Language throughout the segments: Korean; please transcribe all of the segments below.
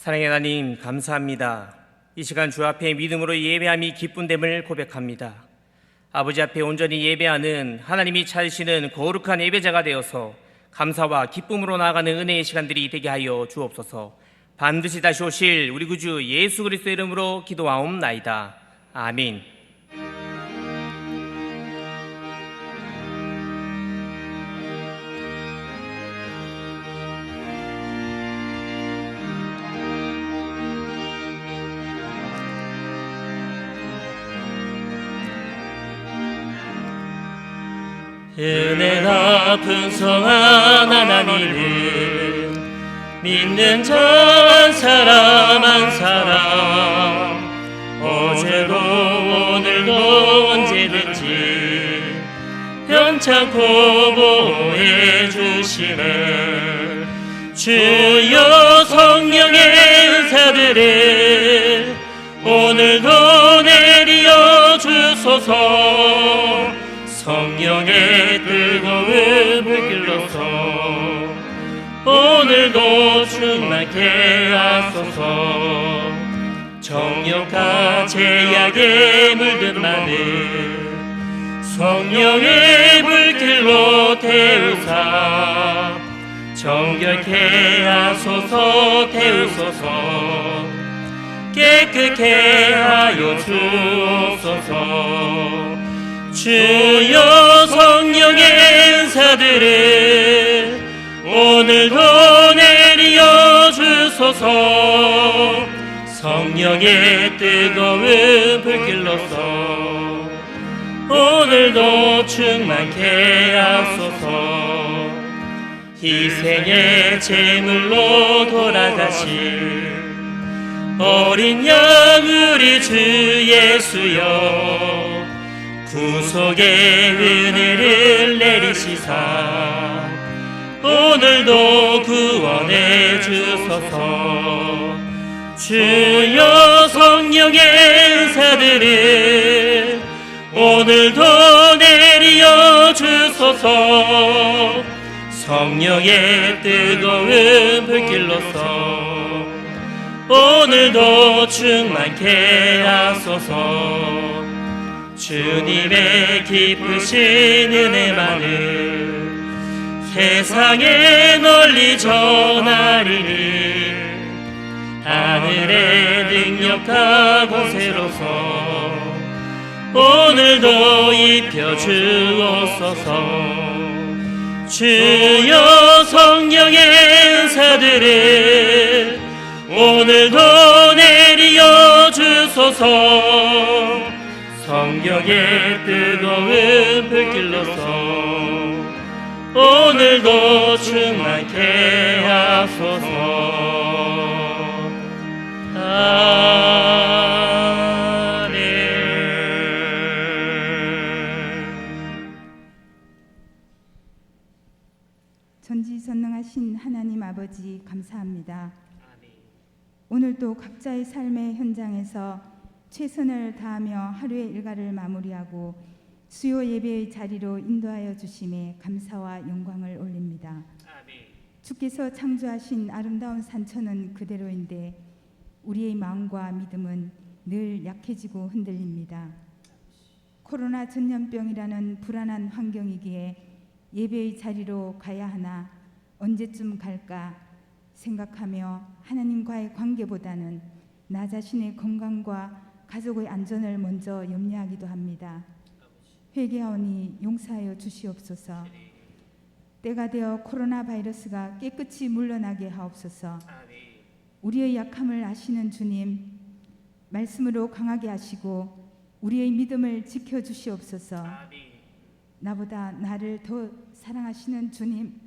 사랑의 하나님, 감사합니다. 이 시간 주 앞에 믿음으로 예배함이 기쁜됨을 고백합니다. 아버지 앞에 온전히 예배하는 하나님이 찾으시는 거룩한 예배자가 되어서 감사와 기쁨으로 나아가는 은혜의 시간들이 되게 하여 주옵소서. 반드시 다시 오실 우리 구주 예수 그리스도의 이름으로 기도하옵나이다. 아멘. 은혜가 풍성한 하나님은 믿는 자 한 사람 어제도 오늘도 언제든지 변찮고 보호해 주시네. 주여 성령의 은사들을 오늘도 내리어 주소서. 성령의 뜨거운 불길로서 오늘도 충만케 하소서. 정욕과 제약에 물든 마음 성령의 불길로 태우사 정결케 하소서. 태우소서. 깨끗게 하여 주옵소서. 주여 성령의 은사들을 오늘도 내리어 주소서. 성령의 뜨거운 불길로서 오늘도 충만케 하소서. 희생의 제물로 돌아가신 어린 양 우리 주 예수여 구속의 은혜를 내리시사 오늘도 구원해 주소서. 주여 성령의 은사들을 오늘도 내리어 주소서. 성령의 뜨거운 불길로서 오늘도 충만케 하소서. 주님의 깊으신 은혜만을 세상에 널리 전하리니 하늘의 능력과 권세로서 오늘도 입혀주옵소서. 주여 성령의 은사들을 오늘도 내리어 주소서. 성령의 뜨거운 불길로서 오늘도 충만케 하소서. 아멘. 전지전능하신 하나님 아버지 감사합니다. 오늘도 각자의 삶의 현장에서 최선을 다하며 하루의 일과를 마무리하고 수요 예배의 자리로 인도하여 주심에 감사와 영광을 올립니다. 주께서 창조하신 아름다운 산천은 그대로인데 우리의 마음과 믿음은 늘 약해지고 흔들립니다. 코로나 전염병이라는 불안한 환경이기에 예배의 자리로 가야 하나 언제쯤 갈까 생각하며 하나님과의 관계보다는 나 자신의 건강과 가족의 안전을 먼저 염려하기도 합니다. 회개하오니 용서하여 주시옵소서. 때가 되어 코로나 바이러스가 깨끗이 물러나게 하옵소서. 우리의 약함을 아시는 주님, 말씀으로 강하게 하시고 우리의 믿음을 지켜주시옵소서. 나보다 나를 더 사랑하시는 주님,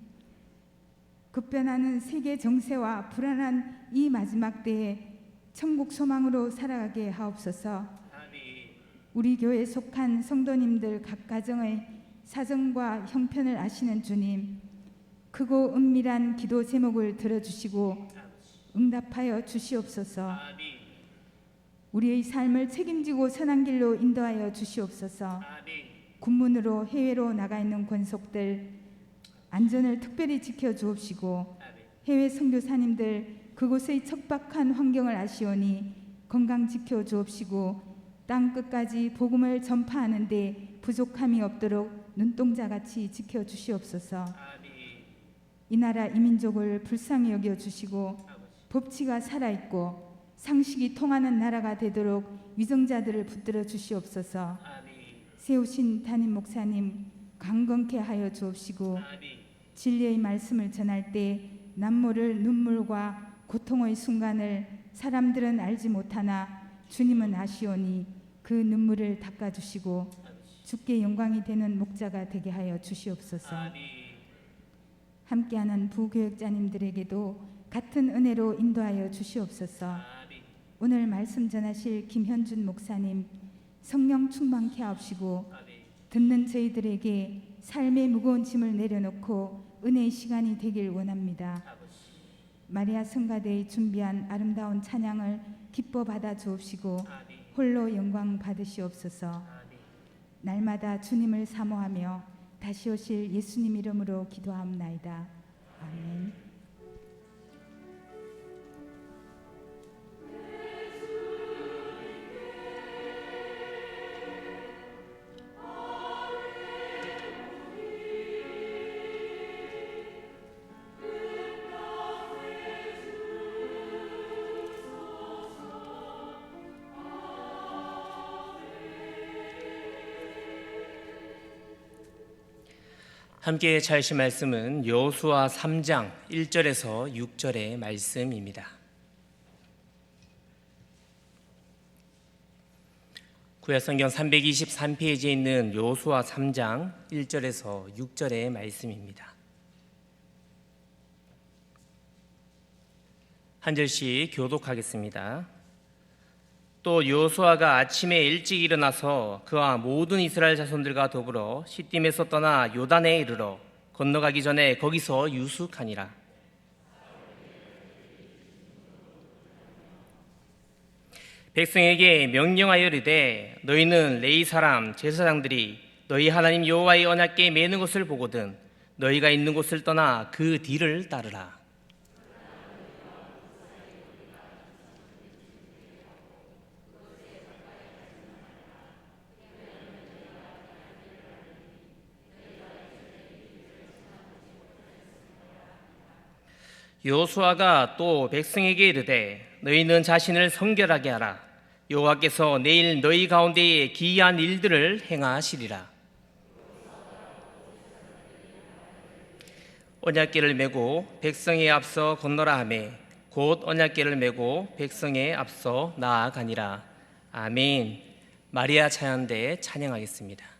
급변하는 세계 정세와 불안한 이 마지막 때에 천국 소망으로 살아가게 하옵소서. 우리 교회에 속한 성도님들 각 가정의 사정과 형편을 아시는 주님, 크고 은밀한 기도 제목을 들어주시고 응답하여 주시옵소서. 우리의 삶을 책임지고 선한 길로 인도하여 주시옵소서. 군문으로 해외로 나가 있는 권속들 안전을 특별히 지켜주옵시고 해외 선교사님들 그곳의 척박한 환경을 아시오니 건강 지켜 주옵시고 땅 끝까지 복음을 전파하는 데 부족함이 없도록 눈동자같이 지켜 주시옵소서. 이 나라 이 민족을 불쌍히 여겨 주시고 법치가 살아있고 상식이 통하는 나라가 되도록 위정자들을 붙들어 주시옵소서. 세우신 담임 목사님 강건케 하여 주옵시고 진리의 말씀을 전할 때 남모를 눈물과 고통의 순간을 사람들은 알지 못하나 주님은 아시오니 그 눈물을 닦아주시고 주께 영광이 되는 목자가 되게 하여 주시옵소서. 함께하는 부교역자님들에게도 같은 은혜로 인도하여 주시옵소서. 오늘 말씀 전하실 김현준 목사님 성령 충만케 하옵시고 듣는 저희들에게 삶의 무거운 짐을 내려놓고 은혜의 시간이 되길 원합니다. 마리아 성가대에 준비한 아름다운 찬양을 기뻐 받아 주옵시고 홀로 영광 받으시옵소서. 날마다 주님을 사모하며 다시 오실 예수님 이름으로 기도하옵나이다. 아멘. 함께 찾으실 말씀은 여호수아 3장 1절에서 6절의 말씀입니다. 구약성경 323페이지에 있는 여호수아 3장 1절에서 6절의 말씀입니다. 한 절씩 교독하겠습니다. 또 여호수아가 아침에 일찍 일어나서 그와 모든 이스라엘 자손들과 더불어 시딤에서 떠나 요단에 이르러 건너가기 전에 거기서 유숙하니라. 백성에게 명령하여 이르되 너희는 레위 사람 제사장들이 너희 하나님 여호와의 언약궤에 매는 것을 보거든 너희가 있는 곳을 떠나 그 뒤를 따르라. 여호수아가 또 백성에게 이르되 너희는 자신을 성결하게 하라. 여호와께서 내일 너희 가운데에 기이한 일들을 행하시리라. 언약궤를 메고 백성에 앞서 건너라 하매 곧 언약궤를 메고 백성에 앞서 나아가니라. 아멘. 마리아 찬양대 찬양하겠습니다.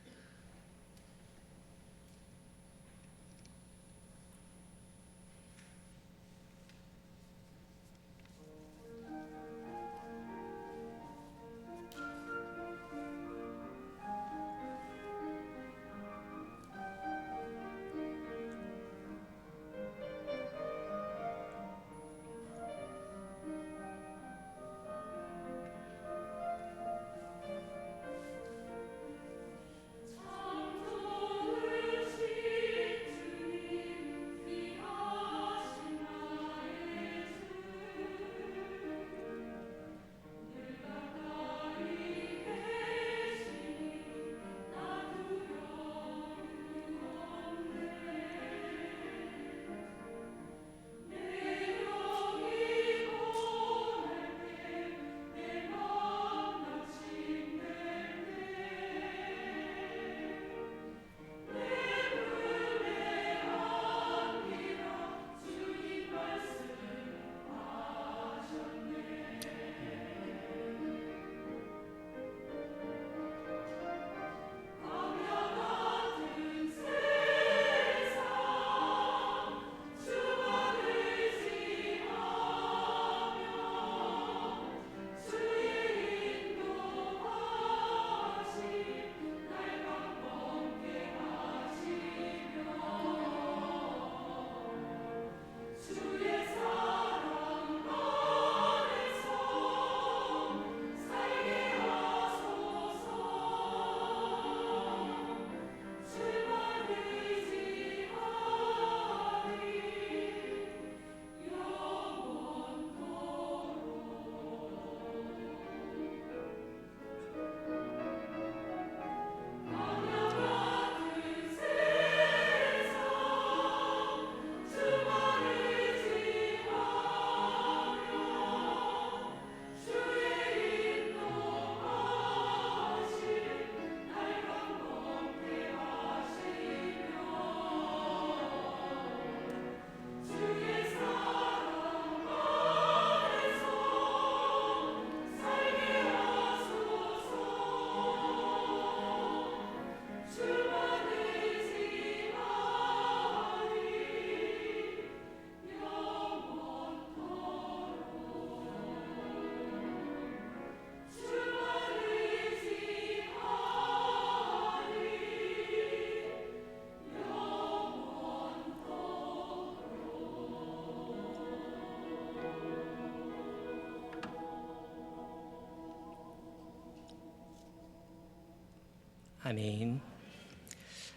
아멘.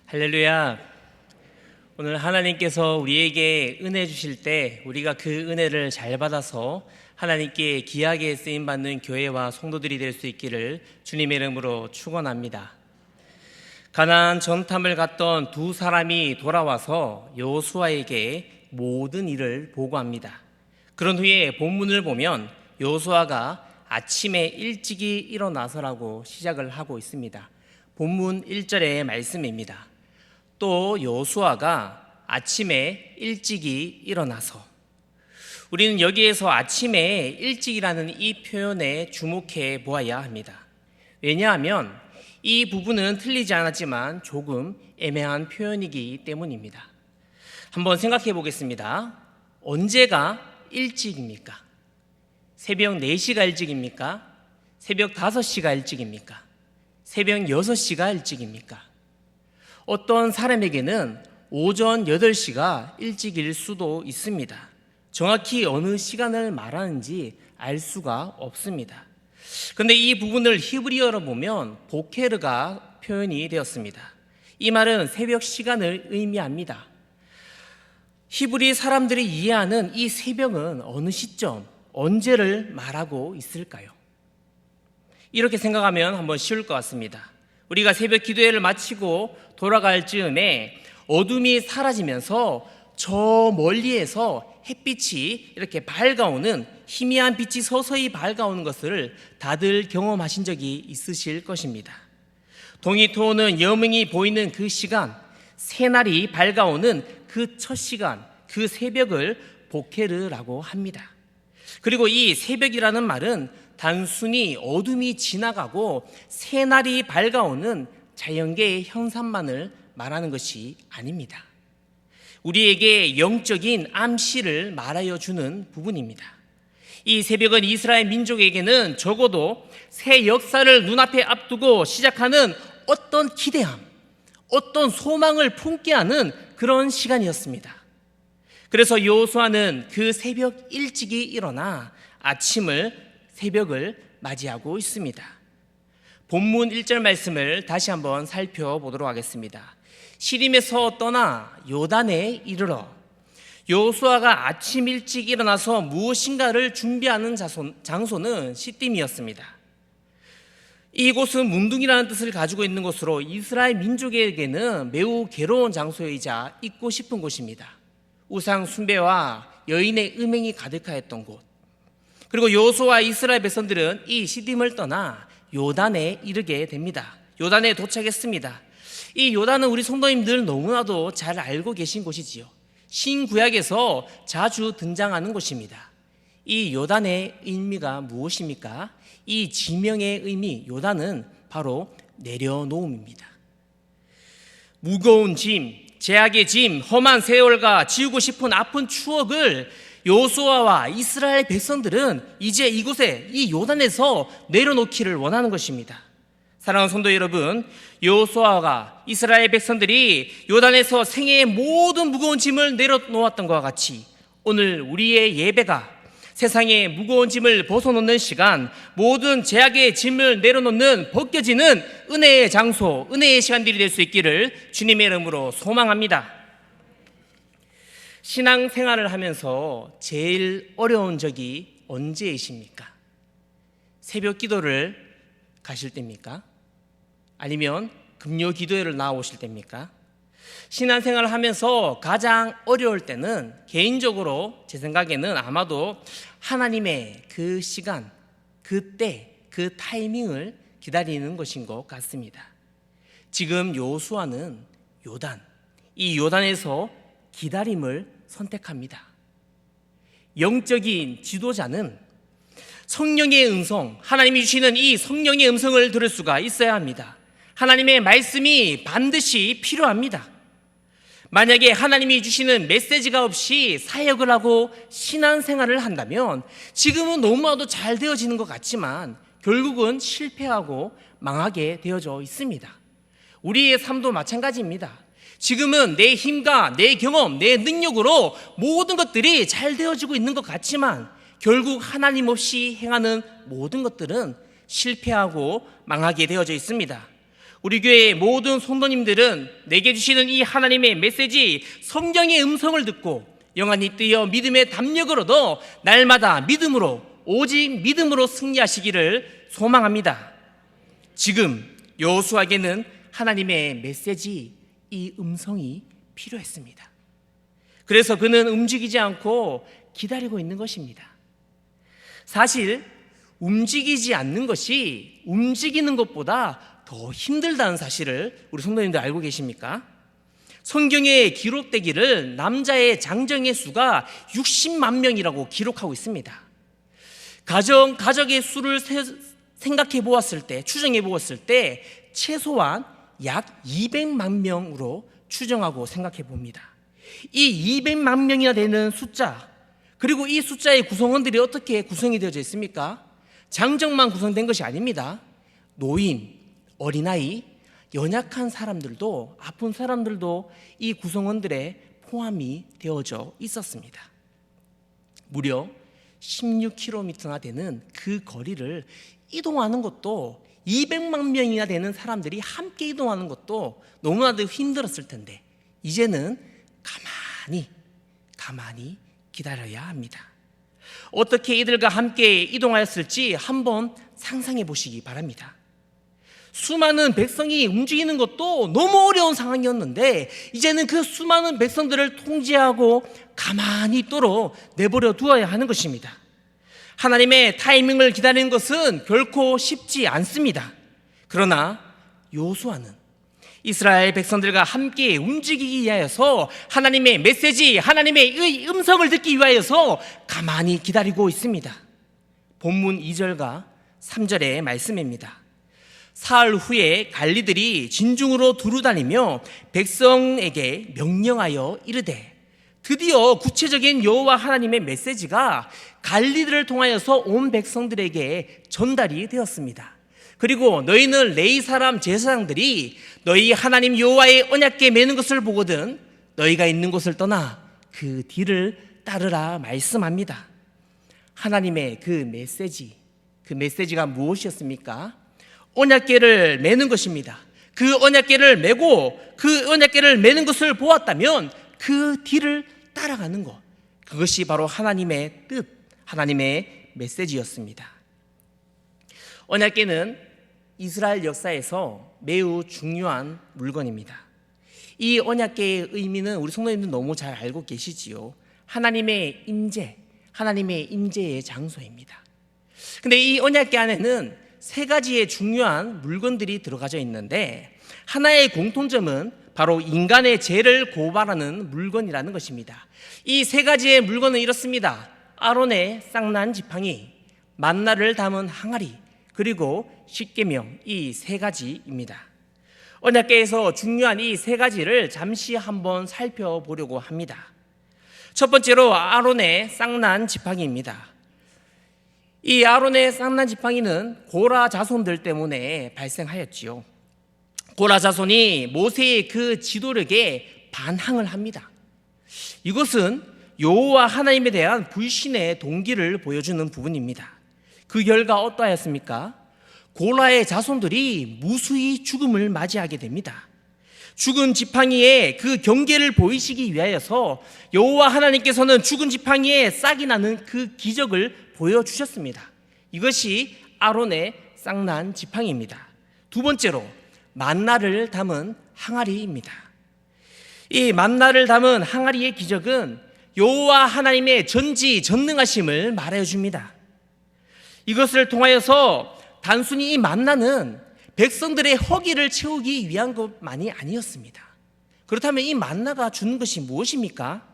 할렐루야. 오늘 하나님께서 우리에게 은혜 주실 때 우리가 그 은혜를 잘 받아서 하나님께 귀하게 쓰임받는 교회와 성도들이 될 수 있기를 주님의 이름으로 축원합니다. 가나안 전탐을 갔던 두 사람이 돌아와서 여호수아에게 모든 일을 보고합니다. 그런 후에 본문을 보면 여호수아가 아침에 일찍이 일어나서라고 시작을 하고 있습니다. 본문 1절의 말씀입니다. 또 여호수아가 아침에 일찍이 일어나서, 우리는 여기에서 아침에 일찍이라는 이 표현에 주목해 보아야 합니다. 왜냐하면 이 부분은 틀리지 않았지만 조금 애매한 표현이기 때문입니다. 한번 생각해 보겠습니다. 언제가 일찍입니까? 새벽 4시가 일찍입니까? 새벽 5시가 일찍입니까? 새벽 6시가 일찍입니까? 어떤 사람에게는 오전 8시가 일찍일 수도 있습니다. 정확히 어느 시간을 말하는지 알 수가 없습니다. 그런데 이 부분을 히브리어로 보면 보케르가 표현이 되었습니다. 이 말은 새벽 시간을 의미합니다. 히브리 사람들이 이해하는 이 새벽은 어느 시점, 언제를 말하고 있을까요? 이렇게 생각하면 한번 쉬울 것 같습니다. 우리가 새벽 기도회를 마치고 돌아갈 즈음에 어둠이 사라지면서 저 멀리에서 햇빛이 이렇게 밝아오는, 희미한 빛이 서서히 밝아오는 것을 다들 경험하신 적이 있으실 것입니다. 동이 트오는 여명이 보이는 그 시간, 새날이 밝아오는 그 첫 시간, 그 새벽을 보케르라고 합니다. 그리고 이 새벽이라는 말은 단순히 어둠이 지나가고 새날이 밝아오는 자연계의 현상만을 말하는 것이 아닙니다. 우리에게 영적인 암시를 말하여 주는 부분입니다. 이 새벽은 이스라엘 민족에게는 적어도 새 역사를 눈앞에 앞두고 시작하는 어떤 기대함, 어떤 소망을 품게 하는 그런 시간이었습니다. 그래서 여호수아는 그 새벽 일찍이 일어나 새벽을 맞이하고 있습니다. 본문 1절 말씀을 다시 한번 살펴보도록 하겠습니다. 시림에서 떠나 요단에 이르러. 여호수아가 아침 일찍 일어나서 무엇인가를 준비하는 장소는 시딤이었습니다. 이곳은 문둥이라는 뜻을 가지고 있는 곳으로 이스라엘 민족에게는 매우 괴로운 장소이자 잊고 싶은 곳입니다. 우상 숭배와 여인의 음행이 가득하였던 곳. 그리고 여호수아와 이스라엘 백성들은 이 시딤을 떠나 요단에 이르게 됩니다. 요단에 도착했습니다. 이 요단은 우리 성도님들 너무나도 잘 알고 계신 곳이지요. 신구약에서 자주 등장하는 곳입니다. 이 요단의 의미가 무엇입니까? 이 지명의 의미, 요단은 바로 내려놓음입니다. 무거운 짐, 죄악의 짐, 험한 세월과 지우고 싶은 아픈 추억을 여호수아와 이스라엘 백성들은 이제 이곳에, 이 요단에서 내려놓기를 원하는 것입니다. 사랑하는 성도 여러분, 여호수아가 이스라엘 백성들이 요단에서 생애의 모든 무거운 짐을 내려놓았던 것과 같이 오늘 우리의 예배가 세상의 무거운 짐을 벗어놓는 시간, 모든 죄악의 짐을 내려놓는, 벗겨지는 은혜의 장소, 은혜의 시간들이 될 수 있기를 주님의 이름으로 소망합니다. 신앙생활을 하면서 제일 어려운 적이 언제이십니까? 새벽 기도를 가실 때입니까? 아니면 금요 기도회를 나오실 때입니까? 신앙생활을 하면서 가장 어려울 때는 개인적으로 제 생각에는 아마도 하나님의 그 시간, 그때, 그 타이밍을 기다리는 것인 것 같습니다. 지금 여호수아는 요단, 이 요단에서 기다림을 선택합니다. 영적인 지도자는 성령의 음성, 하나님이 주시는 이 성령의 음성을 들을 수가 있어야 합니다. 하나님의 말씀이 반드시 필요합니다. 만약에 하나님이 주시는 메시지가 없이 사역을 하고 신앙생활을 한다면 지금은 너무나도 잘 되어지는 것 같지만 결국은 실패하고 망하게 되어져 있습니다. 우리의 삶도 마찬가지입니다. 지금은 내 힘과 내 경험, 내 능력으로 모든 것들이 잘 되어지고 있는 것 같지만 결국 하나님 없이 행하는 모든 것들은 실패하고 망하게 되어져 있습니다. 우리 교회의 모든 성도님들은 내게 주시는 이 하나님의 메시지, 성경의 음성을 듣고 영안이 뜨여 믿음의 담력을 얻어 날마다 믿음으로, 오직 믿음으로 승리하시기를 소망합니다. 지금 여호수아에게는 하나님의 메시지, 이 음성이 필요했습니다. 그래서 그는 움직이지 않고 기다리고 있는 것입니다. 사실 움직이지 않는 것이 움직이는 것보다 더 힘들다는 사실을 우리 성도님들 알고 계십니까? 성경에 기록되기를 남자의 장정의 수가 60만 명이라고 기록하고 있습니다. 가족의 수를 생각해 보았을 때, 추정해 보았을 때 최소한 약 200만 명으로 추정하고 생각해 봅니다. 이 200만 명이나 되는 숫자, 그리고 이 숫자의 구성원들이 어떻게 구성이 되어져 있습니까? 장정만 구성된 것이 아닙니다. 노인, 어린아이, 연약한 사람들도, 아픈 사람들도 이 구성원들에 포함이 되어져 있었습니다. 무려 16km나 되는 그 거리를 이동하는 것도, 200만 명이나 되는 사람들이 함께 이동하는 것도 너무나도 힘들었을 텐데 이제는 가만히 기다려야 합니다. 어떻게 이들과 함께 이동하였을지 한번 상상해 보시기 바랍니다. 수많은 백성이 움직이는 것도 너무 어려운 상황이었는데 이제는 그 수많은 백성들을 통제하고 가만히 있도록 내버려 두어야 하는 것입니다. 하나님의 타이밍을 기다리는 것은 결코 쉽지 않습니다. 그러나 여호수아는 이스라엘 백성들과 함께 움직이기 위하여서, 하나님의 메시지, 하나님의 음성을 듣기 위하여서 가만히 기다리고 있습니다. 본문 2절과 3절의 말씀입니다. 사흘 후에 관리들이 진중으로 두루다니며 백성에게 명령하여 이르되, 드디어 구체적인 여호와 하나님의 메시지가 관리들을 통하여서 온 백성들에게 전달이 되었습니다. 그리고 너희는 레위 사람 제사장들이 너희 하나님 여호와의 언약궤 매는 것을 보거든 너희가 있는 곳을 떠나 그 뒤를 따르라 말씀합니다. 하나님의 그 메시지가 무엇이었습니까? 언약궤를 매는 것입니다. 그 언약궤를 매고 그 언약궤를 매는 것을 보았다면 그 뒤를 따라가는 것, 그것이 바로 하나님의 뜻, 하나님의 메시지였습니다. 언약궤는 이스라엘 역사에서 매우 중요한 물건입니다. 이 언약궤의 의미는 우리 성도님들 너무 잘 알고 계시지요. 하나님의 임재의 장소입니다. 근데 이 언약궤 안에는 세 가지의 중요한 물건들이 들어가져 있는데, 하나의 공통점은 바로 인간의 죄를 고발하는 물건이라는 것입니다. 이 세 가지의 물건은 이렇습니다. 아론의 쌍난 지팡이, 만나를 담은 항아리, 그리고 십계명, 이 세 가지입니다. 언약궤에서 중요한 이 세 가지를 잠시 한번 살펴보려고 합니다. 첫 번째로 아론의 쌍난 지팡이입니다. 이 아론의 쌍난 지팡이는 고라 자손들 때문에 발생하였지요. 고라 자손이 모세의 그 지도력에 반항을 합니다. 이것은 여호와 하나님에 대한 불신의 동기를 보여주는 부분입니다. 그 결과 어떠하였습니까? 고라의 자손들이 무수히 죽음을 맞이하게 됩니다. 죽은 지팡이에 그 경계를 보이시기 위하여서 여호와 하나님께서는 죽은 지팡이에 싹이 나는 그 기적을 보여주셨습니다. 이것이 아론의 쌍난 지팡이입니다. 두 번째로 만나를 담은 항아리입니다. 이 만나를 담은 항아리의 기적은 여호와 하나님의 전지전능하심을 말해 줍니다. 이것을 통하여서 단순히 이 만나는 백성들의 허기를 채우기 위한 것만이 아니었습니다. 그렇다면 이 만나가 주는 것이 무엇입니까?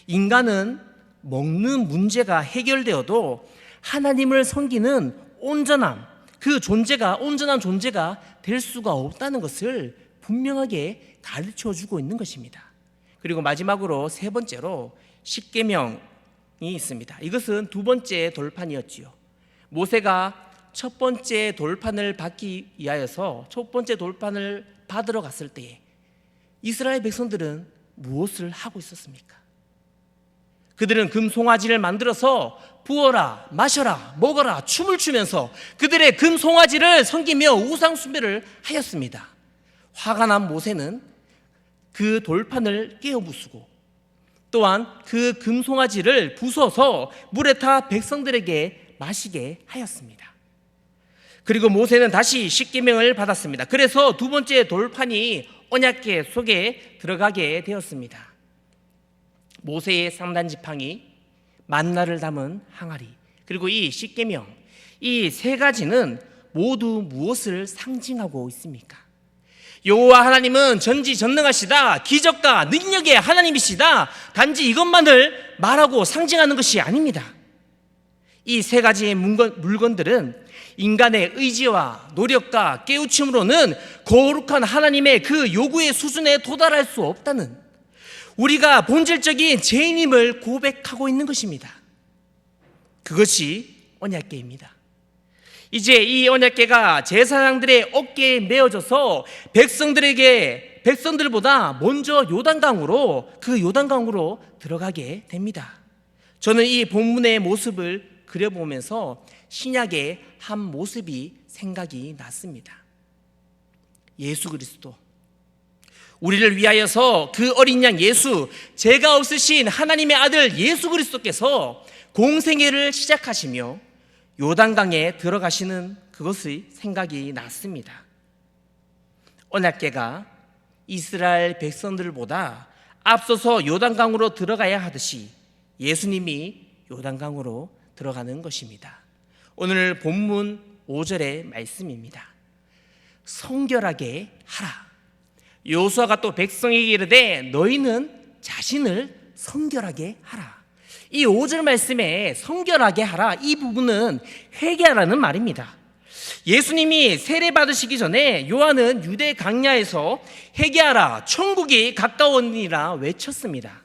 인간은 먹는 문제가 해결되어도 하나님을 섬기는 온전한 존재가 될 수가 없다는 것을 분명하게 가르쳐주고 있는 것입니다. 그리고 마지막으로 세 번째로 십계명이 있습니다. 이것은 두 번째 돌판이었지요. 모세가 첫 번째 돌판을 받기 위하여서 첫 번째 돌판을 받으러 갔을 때에 이스라엘 백성들은 무엇을 하고 있었습니까? 그들은 금송아지를 만들어서 부어라, 마셔라, 먹어라, 춤을 추면서 그들의 금송아지를 섬기며 우상숭배를 하였습니다. 화가 난 모세는 그 돌판을 깨어 부수고 또한 그 금송아지를 부숴서 물에 타 백성들에게 마시게 하였습니다. 그리고 모세는 다시 십계명을 받았습니다. 그래서 두 번째 돌판이 언약궤 속에 들어가게 되었습니다. 모세의 상단 지팡이, 만나를 담은 항아리, 그리고 이 십계명, 이 세 가지는 모두 무엇을 상징하고 있습니까? 여호와 하나님은 전지전능하시다, 기적과 능력의 하나님이시다, 단지 이것만을 말하고 상징하는 것이 아닙니다. 이 세 가지의 물건들은 인간의 의지와 노력과 깨우침으로는 거룩한 하나님의 그 요구의 수준에 도달할 수 없다는, 우리가 본질적인 죄인임을 고백하고 있는 것입니다. 그것이 언약궤입니다. 이제 이 언약궤가 제사장들의 어깨에 메어져서 백성들보다 먼저 그 요단강으로 들어가게 됩니다. 저는 이 본문의 모습을 그려보면서 신약의 한 모습이 생각이 났습니다. 예수 그리스도, 우리를 위하여서 그 어린 양 예수, 죄가 없으신 하나님의 아들 예수 그리스도께서 공생애를 시작하시며 요단강에 들어가시는 그것의 생각이 났습니다. 언약궤가 이스라엘 백성들보다 앞서서 요단강으로 들어가야 하듯이 예수님이 요단강으로 들어가는 것입니다. 오늘 본문 5절의 말씀입니다. 성결하게 하라. 여호수아가 또 백성에게 이르되 너희는 자신을 성결하게 하라. 이 5절 말씀에 성결하게 하라, 이 부분은 회개하라는 말입니다. 예수님이 세례 받으시기 전에 요한은 유대 강야에서 회개하라, 천국이 가까우니라 외쳤습니다.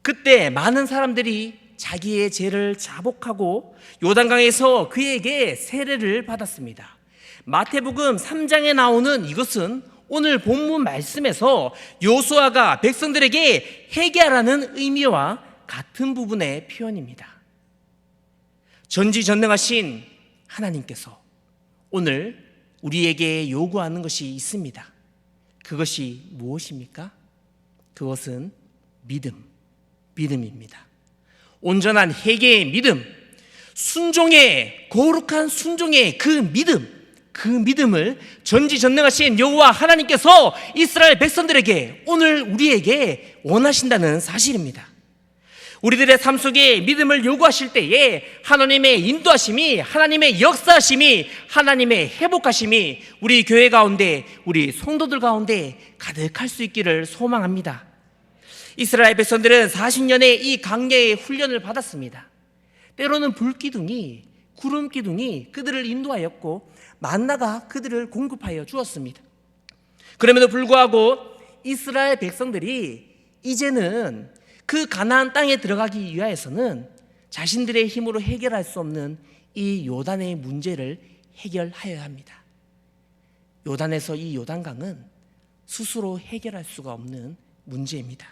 그때 많은 사람들이 자기의 죄를 자복하고 요단강에서 그에게 세례를 받았습니다. 마태복음 3장에 나오는 이것은 오늘 본문 말씀에서 여호수아가 백성들에게 회개하라는 의미와 같은 부분의 표현입니다. 전지전능하신 하나님께서 오늘 우리에게 요구하는 것이 있습니다. 그것이 무엇입니까? 그것은 믿음입니다. 온전한 회개의 믿음, 거룩한 순종의 그 믿음을 전지전능하신 여호와 하나님께서 이스라엘 백성들에게, 오늘 우리에게 원하신다는 사실입니다. 우리들의 삶 속에 믿음을 요구하실 때에 하나님의 인도하심이, 하나님의 역사하심이, 하나님의 회복하심이 우리 교회 가운데, 우리 성도들 가운데 가득할 수 있기를 소망합니다. 이스라엘 백성들은 40년의 이 광야의 훈련을 받았습니다. 때로는 불기둥이, 구름기둥이 그들을 인도하였고 만나가 그들을 공급하여 주었습니다. 그럼에도 불구하고 이스라엘 백성들이 이제는 그 가나안 땅에 들어가기 위하여서는 자신들의 힘으로 해결할 수 없는 이 요단의 문제를 해결하여야 합니다. 요단에서 이 요단강은 스스로 해결할 수가 없는 문제입니다.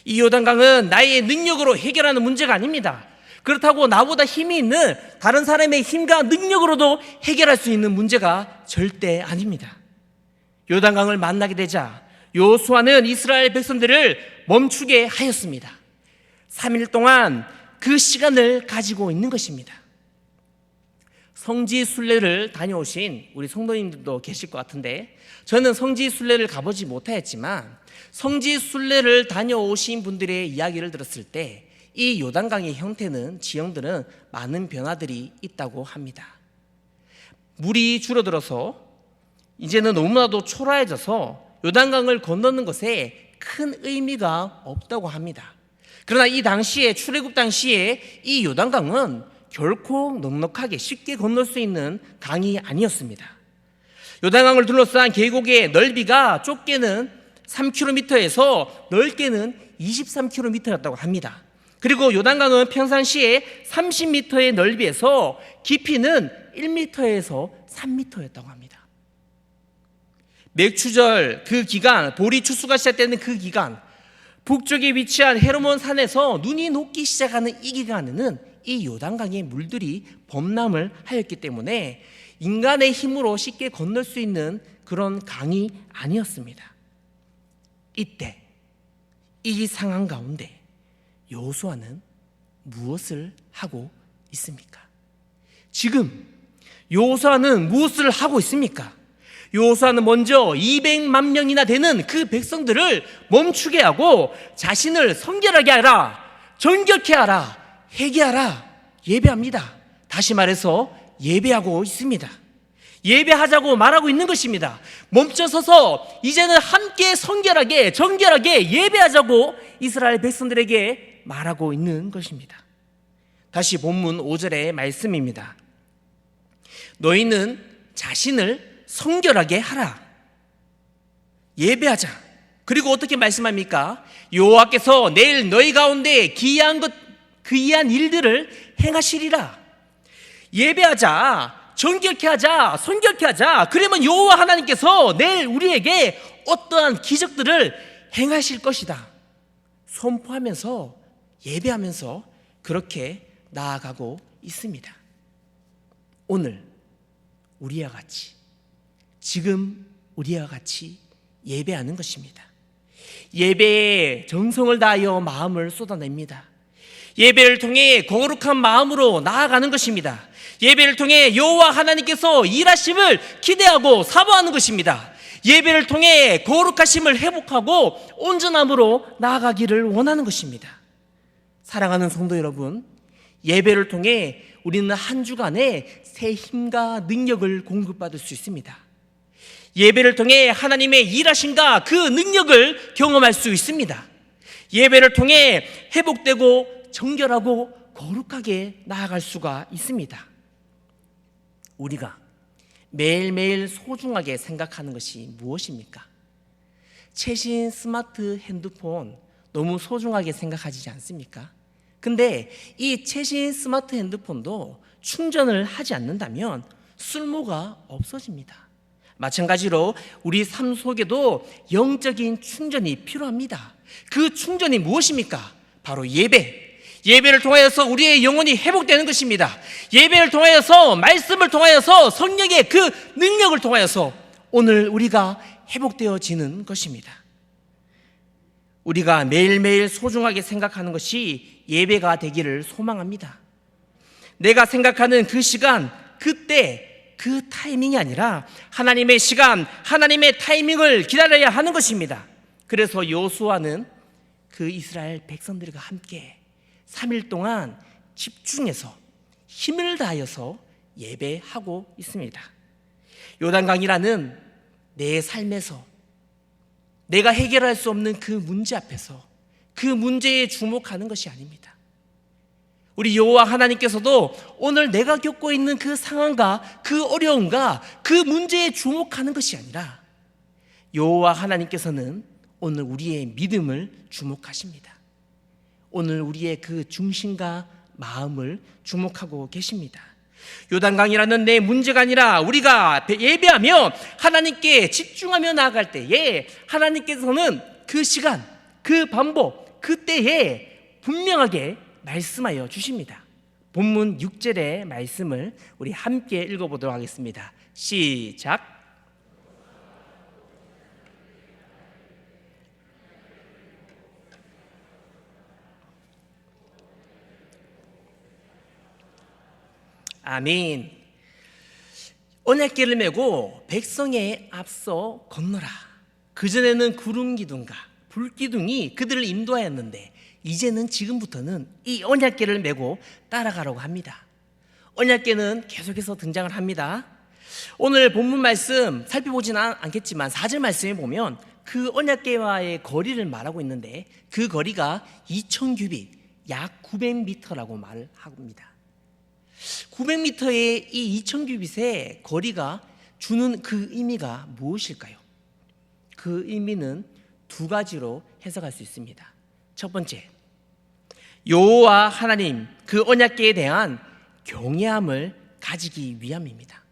이 요단강은 나의 능력으로 해결하는 문제가 아닙니다. 그렇다고 나보다 힘이 있는 다른 사람의 힘과 능력으로도 해결할 수 있는 문제가 절대 아닙니다. 요단강을 만나게 되자 여호수아는 이스라엘 백성들을 멈추게 하였습니다. 3일 동안 그 시간을 가지고 있는 것입니다. 성지 순례를 다녀오신 우리 성도님들도 계실 것 같은데, 저는 성지 순례를 가보지 못하였지만 성지 순례를 다녀오신 분들의 이야기를 들었을 때 이 요단강의 형태는, 지형들은 많은 변화들이 있다고 합니다. 물이 줄어들어서 이제는 너무나도 초라해져서 요단강을 건너는 것에 큰 의미가 없다고 합니다. 그러나 이 당시에, 출애굽 당시에 이 요단강은 결코 넉넉하게 쉽게 건널 수 있는 강이 아니었습니다. 요단강을 둘러싼 계곡의 넓이가 좁게는 3km에서 넓게는 23km였다고 합니다. 그리고 요단강은 평상시에 30m의 넓이에서 깊이는 1m에서 3m였다고 합니다. 맥추절 그 기간, 보리 추수가 시작되는 그 기간, 북쪽에 위치한 헤르몬 산에서 눈이 녹기 시작하는 이 기간에는 이 요단강의 물들이 범람을 하였기 때문에 인간의 힘으로 쉽게 건널 수 있는 그런 강이 아니었습니다. 이때 이 상황 가운데 여호수아는 무엇을 하고 있습니까? 지금 여호수아는 무엇을 하고 있습니까? 여호수아는 먼저 200만 명이나 되는 그 백성들을 멈추게 하고 자신을 성결하게 하라, 정결케 하라, 회개하라, 예배합니다. 다시 말해서 예배하고 있습니다. 예배하자고 말하고 있는 것입니다. 멈춰서서 이제는 함께 성결하게, 정결하게 예배하자고 이스라엘 백성들에게 말하고 있는 것입니다. 다시 본문 5절의 말씀입니다. 너희는 자신을 성결하게 하라, 예배하자. 그리고 어떻게 말씀합니까? 여호와께서 내일 너희 가운데 기이한 일들을 행하시리라. 예배하자, 정결케 하자, 성결케 하자. 그러면 여호와 하나님께서 내일 우리에게 어떠한 기적들을 행하실 것이다 선포하면서 예배하면서 그렇게 나아가고 있습니다. 오늘 우리와 같이, 지금 우리와 같이 예배하는 것입니다. 예배에 정성을 다하여 마음을 쏟아냅니다. 예배를 통해 거룩한 마음으로 나아가는 것입니다. 예배를 통해 여호와 하나님께서 일하심을 기대하고 사모하는 것입니다. 예배를 통해 거룩하심을 회복하고 온전함으로 나아가기를 원하는 것입니다. 사랑하는 성도 여러분, 예배를 통해 우리는 한 주간에 새 힘과 능력을 공급받을 수 있습니다. 예배를 통해 하나님의 일하심과 그 능력을 경험할 수 있습니다. 예배를 통해 회복되고 정결하고 거룩하게 나아갈 수가 있습니다. 우리가 매일매일 소중하게 생각하는 것이 무엇입니까? 최신 스마트 핸드폰 너무 소중하게 생각하지 않습니까? 근데 이 최신 스마트 핸드폰도 충전을 하지 않는다면 쓸모가 없어집니다. 마찬가지로 우리 삶 속에도 영적인 충전이 필요합니다. 그 충전이 무엇입니까? 바로 예배를 통하여서 우리의 영혼이 회복되는 것입니다. 예배를 통하여서, 말씀을 통하여서, 성령의 그 능력을 통하여서 오늘 우리가 회복되어지는 것입니다. 우리가 매일매일 소중하게 생각하는 것이 예배가 되기를 소망합니다. 내가 생각하는 그 시간, 그때, 그 타이밍이 아니라 하나님의 시간, 하나님의 타이밍을 기다려야 하는 것입니다. 그래서 여호수아는 그 이스라엘 백성들과 함께 3일 동안 집중해서 힘을 다하여서 예배하고 있습니다. 요단강이라는 내 삶에서 내가 해결할 수 없는 그 문제 앞에서 그 문제에 주목하는 것이 아닙니다. 우리 여호와 하나님께서도 오늘 내가 겪고 있는 그 상황과 그 어려움과 그 문제에 주목하는 것이 아니라 여호와 하나님께서는 오늘 우리의 믿음을 주목하십니다. 오늘 우리의 그 중심과 마음을 주목하고 계십니다. 요단강이라는 내 문제가 아니라 우리가 예배하며 하나님께 집중하며 나아갈 때에 하나님께서는 그 시간, 그 방법, 그때에 분명하게 말씀하여 주십니다. 본문 6절의 말씀을 우리 함께 읽어보도록 하겠습니다. 시작. 아멘. 언약궤를 메고 백성에 앞서 건너라. 그전에는 구름 기둥과 불 기둥이 그들을 인도하였는데 이제는 지금부터는 이 언약궤를 메고 따라가라고 합니다. 언약궤는 계속해서 등장을 합니다. 오늘 본문 말씀 살펴보지는 않겠지만 4절 말씀에 보면 그 언약궤와의 거리를 말하고 있는데 그 거리가 2000규빗, 약 900m라고 말을 합니다. 900m의 이 2000규빗의 거리가 주는 그 의미가 무엇일까요? 그 의미는 두 가지로 해석할 수 있습니다. 첫 번째, 여호와 하나님 그 언약궤에 대한 경외함을 가지기 위함입니다.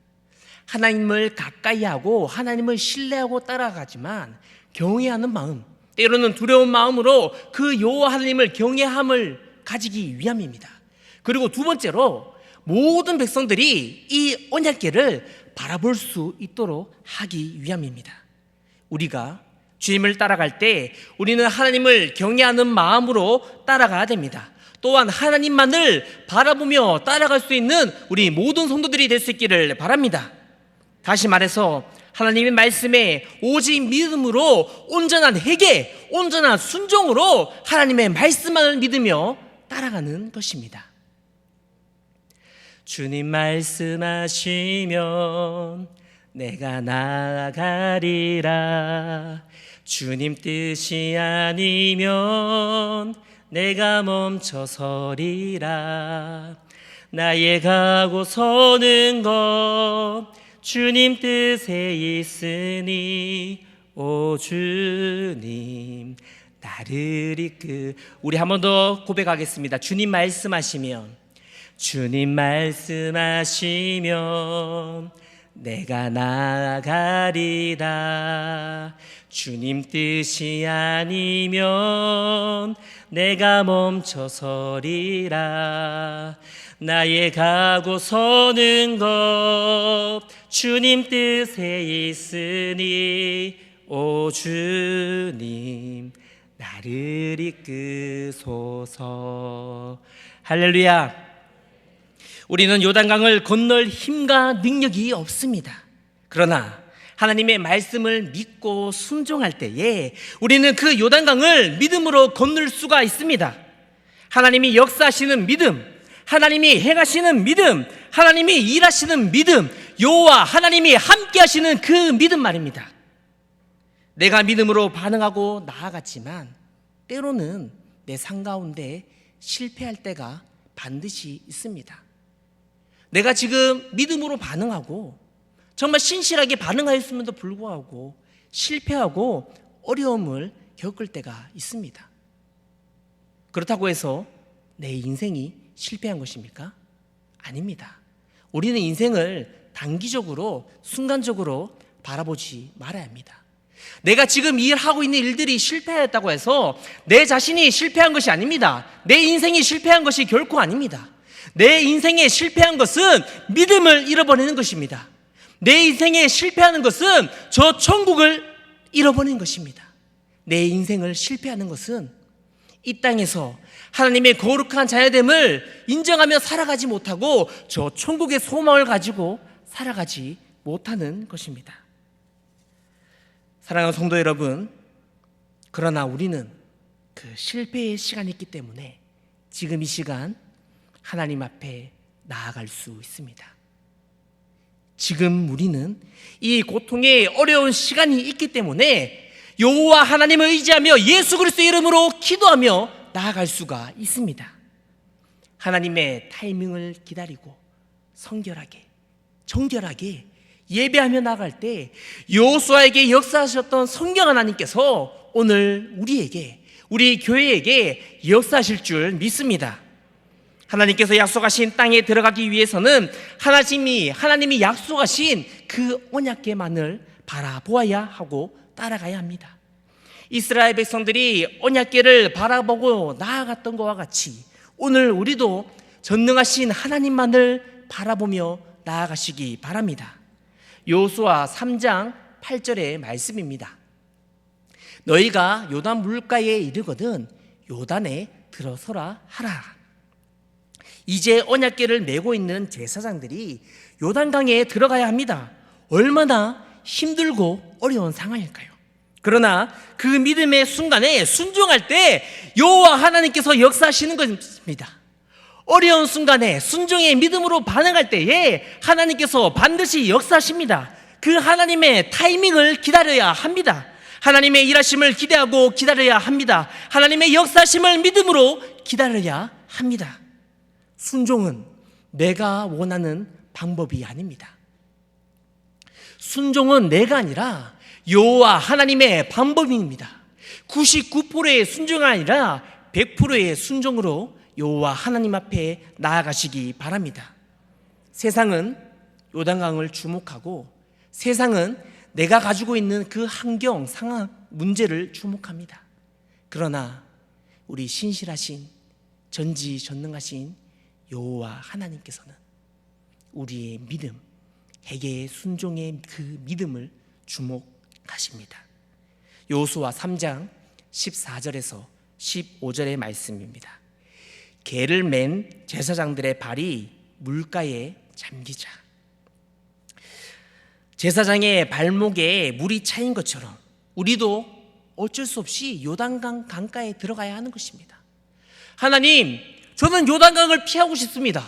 하나님을 가까이 하고 하나님을 신뢰하고 따라가지만 경외하는 마음, 때로는 두려운 마음으로 그 여호와 하나님을 경외함을 가지기 위함입니다. 그리고 두 번째로 모든 백성들이 이 언약궤를 바라볼 수 있도록 하기 위함입니다. 우리가 주님을 따라갈 때 우리는 하나님을 경외하는 마음으로 따라가야 됩니다. 또한 하나님만을 바라보며 따라갈 수 있는 우리 모든 성도들이 될 수 있기를 바랍니다. 다시 말해서 하나님의 말씀에 오직 믿음으로 온전한 회개, 온전한 순종으로 하나님의 말씀만을 믿으며 따라가는 것입니다. 주님 말씀하시면 내가 나아가리라. 주님 뜻이 아니면 내가 멈춰서리라. 나의 가고 서는 것 주님 뜻에 있으니 오 주님 나를 우리 한 번 더 고백하겠습니다. 주님 말씀하시면 내가 나아가리라. 주님 뜻이 아니면 내가 멈춰서리라. 나의 가고 서는 것 주님 뜻에 있으니 오 주님 나를 이끄소서. 할렐루야. 우리는 요단강을 건널 힘과 능력이 없습니다. 그러나 하나님의 말씀을 믿고 순종할 때에 우리는 그 요단강을 믿음으로 건널 수가 있습니다. 하나님이 역사하시는 믿음, 하나님이 행하시는 믿음, 하나님이 일하시는 믿음, 여호와 하나님이 함께 하시는 그 믿음 말입니다. 내가 믿음으로 반응하고 나아갔지만 때로는 내 삶 가운데 실패할 때가 반드시 있습니다. 내가 지금 믿음으로 반응하고 정말 신실하게 반응하였음에도 불구하고 실패하고 어려움을 겪을 때가 있습니다. 그렇다고 해서 내 인생이 실패한 것입니까? 아닙니다. 우리는 인생을 단기적으로 순간적으로 바라보지 말아야 합니다. 내가 지금 일하고 있는 일들이 실패했다고 해서 내 자신이 실패한 것이 아닙니다. 내 인생이 실패한 것이 결코 아닙니다. 내 인생에 실패한 것은 믿음을 잃어버리는 것입니다. 내 인생에 실패하는 것은 저 천국을 잃어버리는 것입니다. 내 인생을 실패하는 것은 이 땅에서 하나님의 거룩한 자녀됨을 인정하며 살아가지 못하고 저 천국의 소망을 가지고 살아가지 못하는 것입니다. 사랑하는 성도 여러분, 그러나 우리는 그 실패의 시간이 있기 때문에 지금 이 시간 하나님 앞에 나아갈 수 있습니다. 지금 우리는 이 고통의 어려운 시간이 있기 때문에 여호와 하나님을 의지하며 예수 그리스도의 이름으로 기도하며 나아갈 수가 있습니다. 하나님의 타이밍을 기다리고 성결하게 정결하게 예배하며 나갈 때 여호수아에게 역사하셨던 성경 하나님께서 오늘 우리에게, 우리 교회에게 역사하실 줄 믿습니다. 하나님께서 약속하신 땅에 들어가기 위해서는 하나님이 약속하신 그 언약궤만을 바라보아야 하고 따라가야 합니다. 이스라엘 백성들이 언약궤를 바라보고 나아갔던 것과 같이 오늘 우리도 전능하신 하나님만을 바라보며 나아가시기 바랍니다. 여호수아 3장 8절의 말씀입니다. 너희가 요단 물가에 이르거든 요단에 들어서라 하라. 이제 언약궤를 메고 있는 제사장들이 요단강에 들어가야 합니다. 얼마나 힘들고 어려운 상황일까요? 그러나 그 믿음의 순간에 순종할 때 여호와 하나님께서 역사하시는 것입니다. 어려운 순간에 순종의 믿음으로 반응할 때에 하나님께서 반드시 역사하십니다. 그 하나님의 타이밍을 기다려야 합니다. 하나님의 일하심을 기대하고 기다려야 합니다. 하나님의 역사하심을 믿음으로 기다려야 합니다. 순종은 내가 원하는 방법이 아닙니다. 순종은 내가 아니라 여호와 하나님의 방법입니다. 99%의 순종이 아니라 100%의 순종으로 여호와 하나님 앞에 나아가시기 바랍니다. 세상은 요단강을 주목하고 세상은 내가 가지고 있는 그 환경, 상황, 문제를 주목합니다. 그러나 우리 신실하신 전지전능하신 여호와 하나님께서는 우리의 믿음, 회개의 순종의 그 믿음을 주목하십니다. 여호수아 3장 14절에서 15절의 말씀입니다. 개를 맨 제사장들의 발이 물가에 잠기자. 제사장의 발목에 물이 차인 것처럼 우리도 어쩔 수 없이 요단강 강가에 들어가야 하는 것입니다. 하나님, 저는 요단강을 피하고 싶습니다.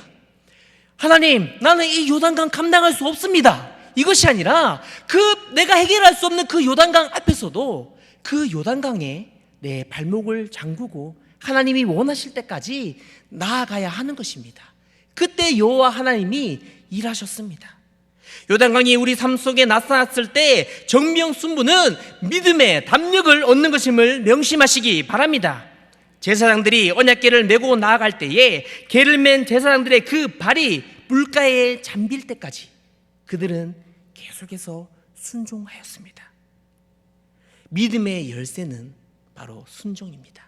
하나님, 나는 이 요단강 감당할 수 없습니다. 이것이 아니라 내가 해결할 수 없는 그 요단강 앞에서도 그 요단강에 내 발목을 잠그고 하나님이 원하실 때까지 나아가야 하는 것입니다. 그때 여호와 하나님이 일하셨습니다. 요단강이 우리 삶 속에 나타났을 때 정명순부는 믿음의 담력을 얻는 것임을 명심하시기 바랍니다. 제사장들이 언약궤를 메고 나아갈 때에 궤를 맨 제사장들의 그 발이 물가에 잠길 때까지 그들은 계속해서 순종하였습니다. 믿음의 열쇠는 바로 순종입니다.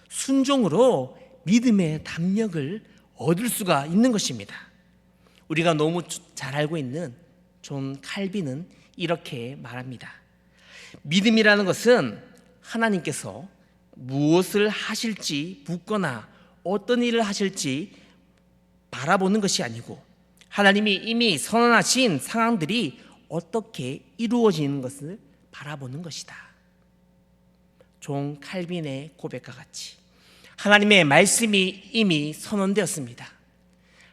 순종으로 믿음의 담력을 얻을 수가 있는 것입니다. 우리가 너무 잘 알고 있는 존 칼빈은 이렇게 말합니다. 믿음이라는 것은 하나님께서 무엇을 하실지 묻거나 어떤 일을 하실지 바라보는 것이 아니고 하나님이 이미 선언하신 상황들이 어떻게 이루어지는 것을 바라보는 것이다. 존 칼빈의 고백과 같이 하나님의 말씀이 이미 선언되었습니다.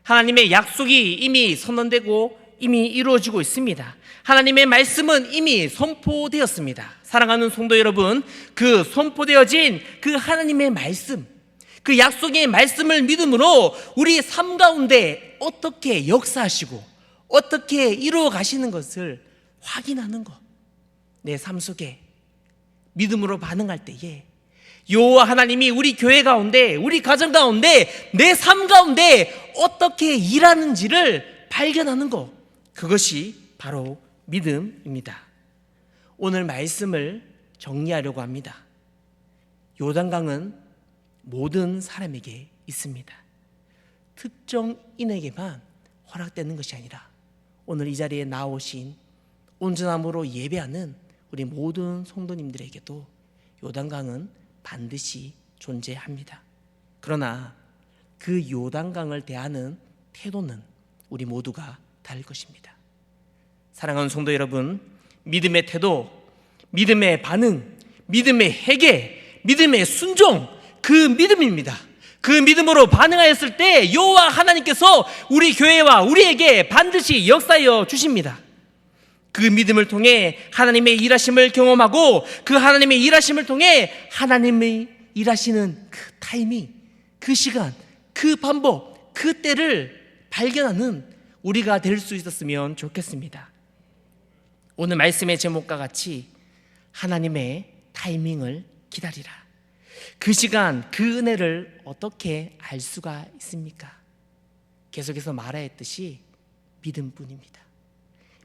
하나님의 약속이 이미 선언되고 이미 이루어지고 있습니다. 하나님의 말씀은 이미 선포되었습니다. 사랑하는 성도 여러분, 그 선포되어진 그 하나님의 말씀, 그 약속의 말씀을 믿음으로 우리 삶 가운데 어떻게 역사하시고 어떻게 이루어 가시는 것을 확인하는 것, 내 삶 속에 믿음으로 반응할 때에 여호와 하나님이 우리 교회 가운데, 우리 가정 가운데, 내 삶 가운데 어떻게 일하는지를 발견하는 것, 그것이 바로 믿음입니다. 오늘 말씀을 정리하려고 합니다. 요단강은 모든 사람에게 있습니다. 특정인에게만 허락되는 것이 아니라 오늘 이 자리에 나오신 온전함으로 예배하는 우리 모든 성도님들에게도 요단강은 반드시 존재합니다. 그러나 그 요단강을 대하는 태도는 우리 모두가 다를 것입니다. 사랑하는 성도 여러분, 믿음의 태도, 믿음의 반응, 믿음의 회개, 믿음의 순종, 그 믿음입니다. 그 믿음으로 반응하였을 때 여호와 하나님께서 우리 교회와 우리에게 반드시 역사하여 주십니다. 그 믿음을 통해 하나님의 일하심을 경험하고 그 하나님의 일하심을 통해 하나님의 일하시는 그 타이밍, 그 시간, 그 방법, 그 때를 발견하는 우리가 될 수 있었으면 좋겠습니다. 오늘 말씀의 제목과 같이 하나님의 타이밍을 기다리라. 그 시간, 그 은혜를 어떻게 알 수가 있습니까? 계속해서 말하였듯이 믿음뿐입니다.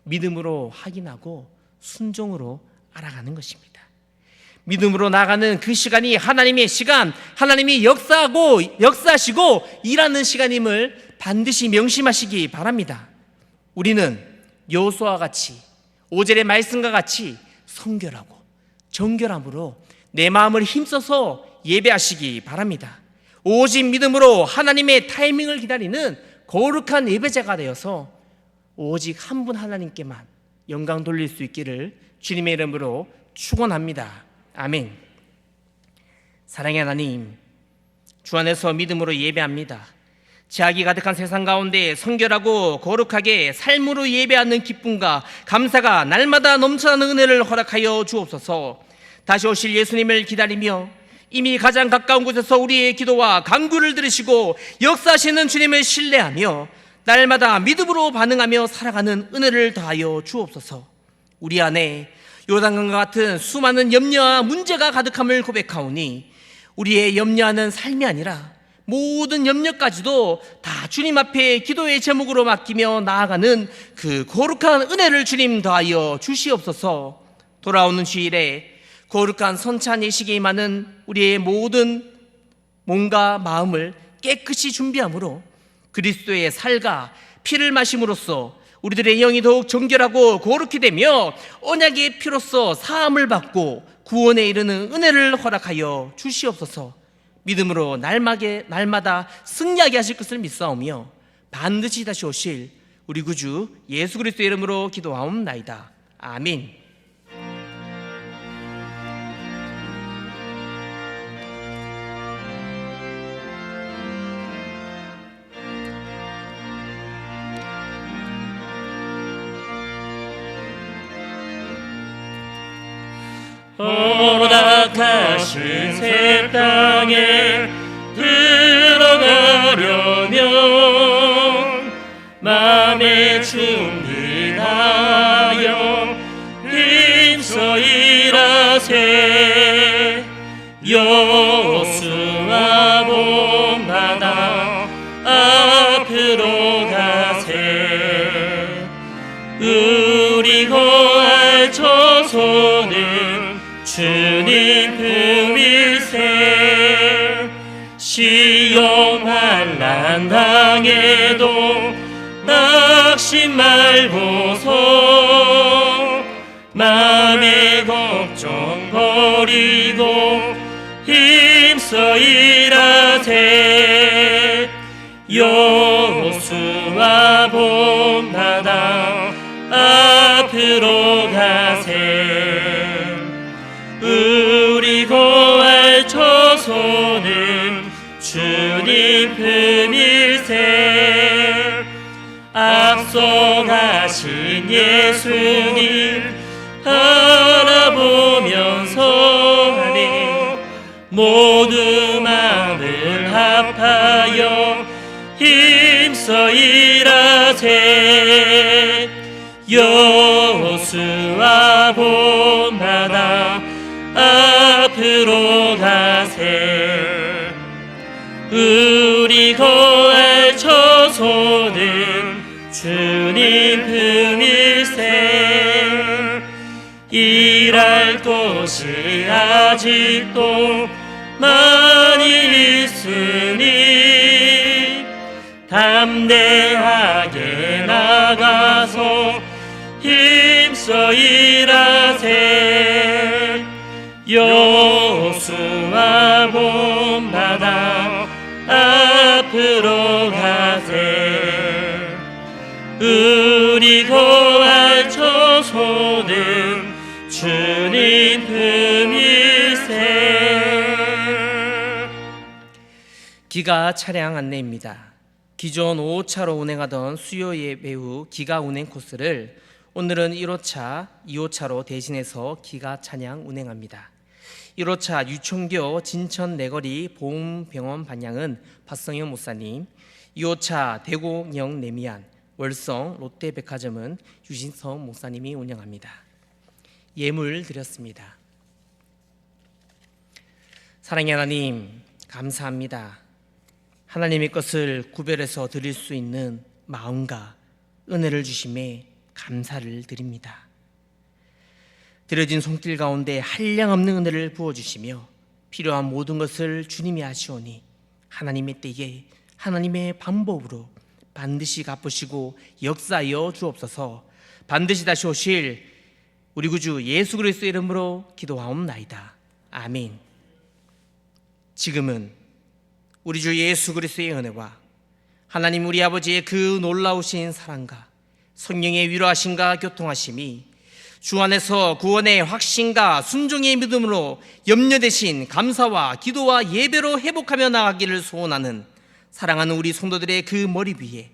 믿음으로 확인하고 순종으로 알아가는 것입니다. 믿음으로 나가는 그 시간이 하나님의 시간, 하나님이 역사하시고 일하는 시간임을 반드시 명심하시기 바랍니다. 우리는 여호수아와 같이 5절의 말씀과 같이 성결하고 정결함으로 내 마음을 힘써서 예배하시기 바랍니다. 오직 믿음으로 하나님의 타이밍을 기다리는 거룩한 예배자가 되어서 오직 한 분 하나님께만 영광 돌릴 수 있기를 주님의 이름으로 축원합니다. 아멘. 사랑의 하나님, 주 안에서 믿음으로 예배합니다. 죄악이 가득한 세상 가운데 성결하고 거룩하게 삶으로 예배하는 기쁨과 감사가 날마다 넘쳐나는 은혜를 허락하여 주옵소서. 다시 오실 예수님을 기다리며 이미 가장 가까운 곳에서 우리의 기도와 간구를 들으시고 역사하시는 주님을 신뢰하며 날마다 믿음으로 반응하며 살아가는 은혜를 더하여 주옵소서. 우리 안에 요단강과 같은 수많은 염려와 문제가 가득함을 고백하오니 우리의 염려하는 삶이 아니라 모든 염려까지도 다 주님 앞에 기도의 제목으로 맡기며 나아가는 그 거룩한 은혜를 주님 더하여 주시옵소서. 돌아오는 주일에 거룩한 선찬 예식에 임하는 우리의 모든 몸과 마음을 깨끗이 준비함으로 그리스도의 살과 피를 마심으로써 우리들의 영이 더욱 정결하고 거룩히 되며 언약의 피로써 사함을 받고 구원에 이르는 은혜를 허락하여 주시옵소서. 믿음으로 날마다 승리하게 하실 것을 믿사오며 반드시 다시 오실 우리 구주 예수 그리스도의 이름으로 기도하옵나이다. 아멘. 허락하신 새 땅에 들어가려면 마음에 준비하여 힘써 일하세. 여호수아 본받아 앞으로 가세. 우리 거할 처소는 주님 품일세. 시험 환난 당해도 낙심 말고서 마음의 걱정 버리고 힘써 일하세. 여호수아 본받아 앞으로 가세. 우리 거할 처소는 주님 품일세. 앞서가신 예수님 바라보면서 모두 마음을 합하여 힘써 일하세. 여호수아 본받아 앞으로 가세. 우리 거할 처소는 주님 품일세. 일할 곳이 아직도 많이 있으니 담대하게 나가서 힘써 일하세. 여호수아 본받아 앞으로 가세. 우리 거할 처소는 주님 품일세. 기가 차량 안내입니다. 기존 5호차로 운행하던 수요 예배 후 기가 운행 코스를 오늘은 1호차, 2호차로 대신해서 기가 찬양 운행합니다. 1호차 유총교 진천 내거리 보험병원 반향은 박성현 목사님, 2호차 대공영 내미안 월성 롯데백화점은 유진성 목사님이 운영합니다. 예물 드렸습니다. 사랑의 하나님, 감사합니다. 하나님의 것을 구별해서 드릴 수 있는 마음과 은혜를 주심에 감사를 드립니다. 드려진 손길 가운데 한량없는 은혜를 부어주시며 필요한 모든 것을 주님이 아시오니 하나님의 때에 하나님의 방법으로 반드시 갚으시고 역사하여 주옵소서. 반드시 다시 오실 우리 구주 예수 그리스도의 이름으로 기도하옵나이다. 아멘. 지금은 우리 주 예수 그리스도의 은혜와 하나님 우리 아버지의 그 놀라우신 사랑과 성령의 위로하심과 교통하심이 주 안에서 구원의 확신과 순종의 믿음으로 염려되신 감사와 기도와 예배로 회복하며 나아가기를 소원하는 사랑하는 우리 성도들의 그 머리 위에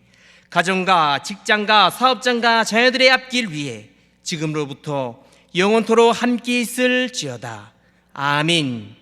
가정과 직장과 사업장과 자녀들의 앞길 위에 지금으로부터 영원토록 함께 있을지어다. 아멘.